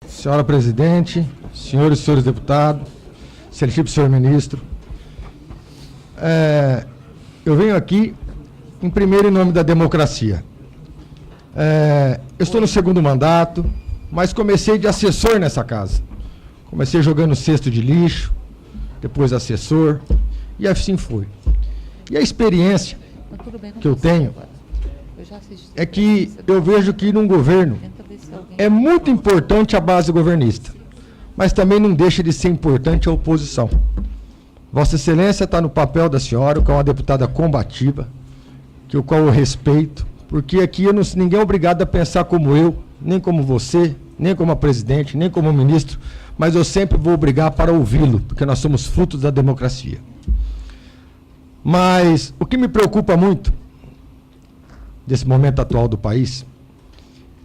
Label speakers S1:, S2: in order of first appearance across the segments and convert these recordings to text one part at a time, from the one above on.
S1: Senhora presidente, senhores e senhores deputados, excelentíssimo senhor ministro, eu venho aqui, em primeiro, em nome da democracia. Eu estou no segundo mandato, mas comecei de assessor nessa casa. Comecei jogando cesto de lixo, depois assessor, e assim foi. E a experiência que eu tenho é que eu vejo que num governo é muito importante a base governista, mas também não deixa de ser importante a oposição. Vossa Excelência está no papel da senhora, que é uma deputada combativa, que o qual eu respeito, porque aqui ninguém é obrigado a pensar como eu, nem como você, nem como a presidente, nem como o ministro, mas eu sempre vou brigar para ouvi-lo, porque nós somos frutos da democracia. Mas o que me preocupa muito, desse momento atual do país,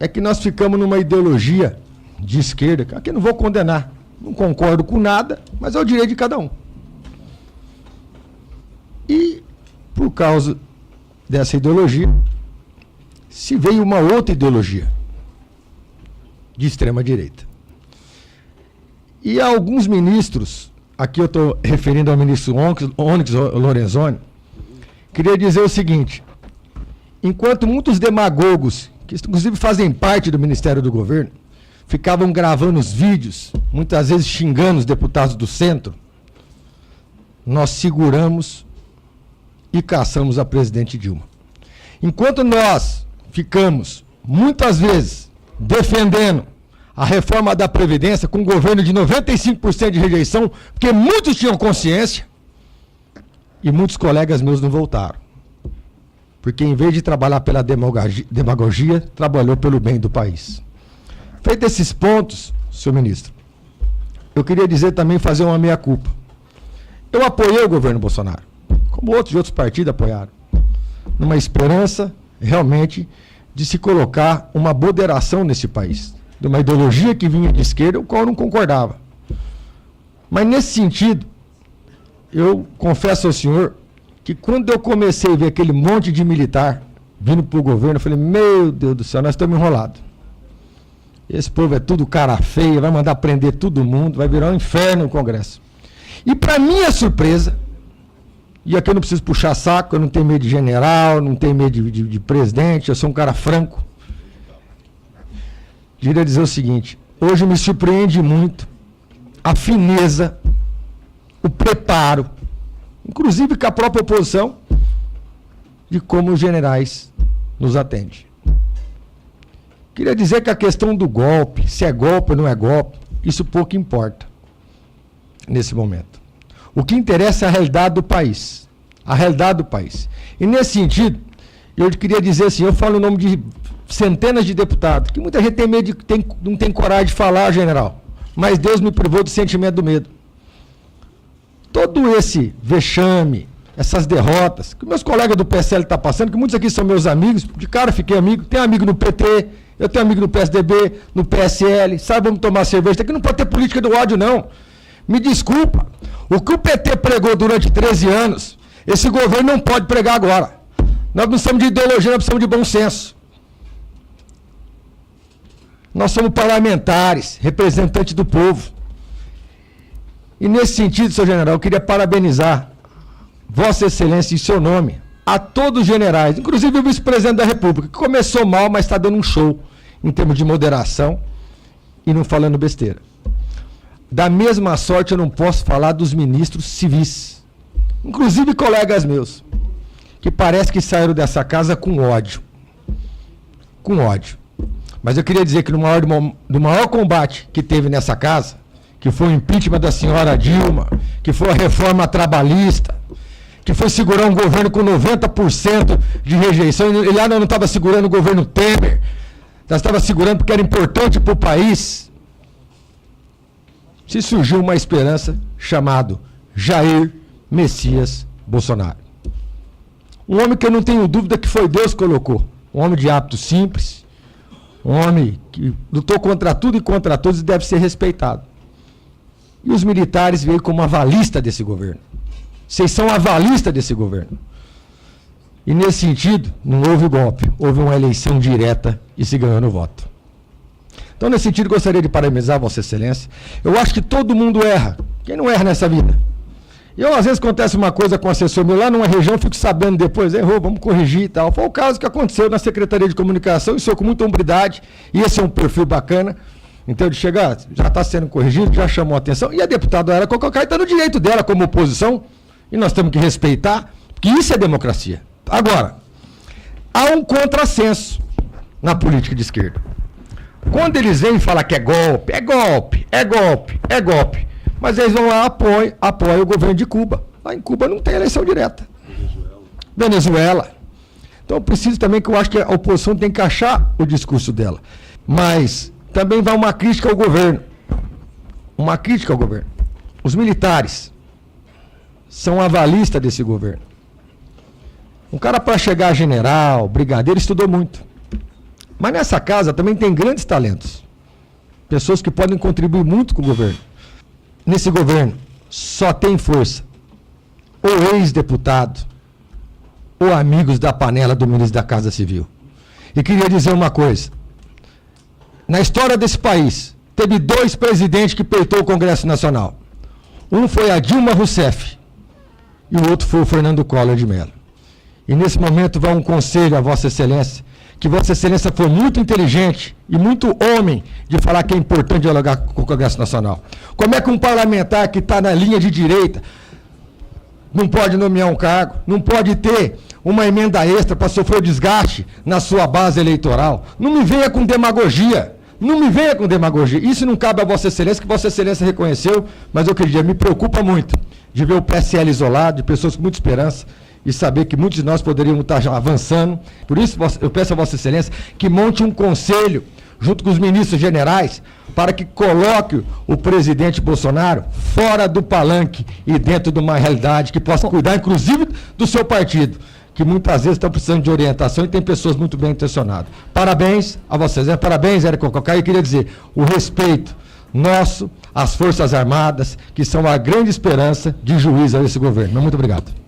S1: é que nós ficamos numa ideologia de esquerda, que aqui eu não vou condenar, não concordo com nada, mas é o direito de cada um. E, por causa dessa ideologia, se veio uma outra ideologia, de extrema-direita. E alguns ministros, aqui eu estou referindo ao ministro Onyx Lorenzoni, queria dizer o seguinte: enquanto muitos demagogos, que inclusive fazem parte do Ministério do Governo, ficavam gravando os vídeos, muitas vezes xingando os deputados do centro, nós seguramos e caçamos a presidente Dilma. Enquanto nós ficamos, muitas vezes, defendendo a reforma da Previdência com um governo de 95% de rejeição, porque muitos tinham consciência, e muitos colegas meus não voltaram. Porque em vez de trabalhar pela demagogia, trabalhou pelo bem do país. Feito esses pontos, senhor ministro, eu queria dizer também, fazer uma meia-culpa. Eu apoiei o governo Bolsonaro, como outros de outros partidos apoiaram, numa esperança, realmente, de se colocar uma moderação nesse país, de uma ideologia que vinha de esquerda, o qual eu não concordava. Mas, nesse sentido, eu confesso ao senhor que quando eu comecei a ver aquele monte de militar vindo para o governo, eu falei, meu Deus do céu, nós estamos enrolados. Esse povo é tudo cara feia, vai mandar prender todo mundo, vai virar um inferno no Congresso. E para minha surpresa, e aqui eu não preciso puxar saco, eu não tenho medo de general, não tenho medo de presidente, eu sou um cara franco. Queria dizer o seguinte, hoje me surpreende muito a fineza, o preparo, inclusive com a própria oposição, de como os generais nos atendem. Queria dizer que a questão do golpe, se é golpe ou não é golpe, isso pouco importa nesse momento. O que interessa é a realidade do país. A realidade do país. E nesse sentido, eu queria dizer assim, eu falo em nome de centenas de deputados, que muita gente tem medo, não tem coragem de falar, general, mas Deus me privou do sentimento do medo. Todo esse vexame, essas derrotas, que meus colegas do PSL estão passando, que muitos aqui são meus amigos, de cara fiquei amigo, tenho amigo no PT, eu tenho amigo no PSDB, no PSL, sabe, vamos tomar cerveja, aqui não pode ter política do ódio, não. Me desculpa, o que o PT pregou durante 13 anos, esse governo não pode pregar agora. Nós não precisamos de ideologia, nós precisamos de bom senso. Nós somos parlamentares, representantes do povo. E nesse sentido, senhor general, eu queria parabenizar Vossa Excelência em seu nome, a todos os generais, inclusive o vice-presidente da República, que começou mal, mas está dando um show em termos de moderação e não falando besteira. Da mesma sorte, eu não posso falar dos ministros civis, inclusive colegas meus, que parece que saíram dessa casa com ódio. Com ódio. Mas eu queria dizer que no maior combate que teve nessa casa, que foi o impeachment da senhora Dilma, que foi a reforma trabalhista, que foi segurar um governo com 90% de rejeição, e lá nós não estava segurando o governo Temer, nós estava segurando porque era importante para o país. Se surgiu uma esperança chamado Jair Messias Bolsonaro. Um homem que eu não tenho dúvida que foi Deus que colocou. Um homem de hábitos simples, um homem que lutou contra tudo e contra todos e deve ser respeitado. E os militares veio como avalista desse governo. Vocês são avalista desse governo. E nesse sentido, não houve golpe, houve uma eleição direta e se ganhou no voto. Então, nesse sentido, gostaria de parabenizar Vossa Excelência. Eu acho que todo mundo erra. Quem não erra nessa vida? Eu, às vezes, acontece uma coisa com o assessor meu lá numa região, fico sabendo depois, errou, vamos corrigir e tal. Foi o caso que aconteceu na Secretaria de Comunicação, isso com muita hombridade, e esse é um perfil bacana. Então, de chegar, já está sendo corrigido, já chamou a atenção, e a deputada Era Cococai está no direito dela como oposição, e nós temos que respeitar, porque isso é democracia. Agora, há um contrassenso na política de esquerda. Quando eles vêm e falam que é golpe, é golpe, é golpe, é golpe, mas eles vão lá e apoiam o governo de Cuba. Lá em Cuba não tem eleição direta. Venezuela. Então, eu preciso também que eu acho que a oposição tem que achar o discurso dela. Mas também vai uma crítica ao governo. Uma crítica ao governo. Os militares são avalistas desse governo. Um cara, para chegar a general, brigadeiro, estudou muito. Mas nessa casa também tem grandes talentos. Pessoas que podem contribuir muito com o governo. Nesse governo só tem força ou ex-deputado ou amigos da panela do ministro da Casa Civil. E queria dizer uma coisa. Na história desse país, teve 2 presidentes que peitou o Congresso Nacional. Um foi a Dilma Rousseff e o outro foi o Fernando Collor de Mello. E nesse momento vai um conselho a Vossa Excelência, que Vossa Excelência foi muito inteligente e muito homem de falar que é importante dialogar com o Congresso Nacional. Como é que um parlamentar que está na linha de direita não pode nomear um cargo, não pode ter uma emenda extra para sofrer o desgaste na sua base eleitoral? Não me venha com demagogia. Não me venha com demagogia. Isso não cabe a Vossa Excelência, que Vossa Excelência reconheceu, mas eu queria, me preocupa muito de ver o PSL isolado, de pessoas com muita esperança, e saber que muitos de nós poderíamos estar já avançando. Por isso, eu peço a Vossa Excelência que monte um conselho, junto com os ministros generais, para que coloque o presidente Bolsonaro fora do palanque e dentro de uma realidade que possa cuidar, inclusive, do seu partido, que muitas vezes estão precisando de orientação e tem pessoas muito bem intencionadas. Parabéns a Vossa Excelência, parabéns, Érico Cococai. Eu queria dizer, o respeito nosso às Forças Armadas, que são a grande esperança de juízo a esse governo. Muito obrigado.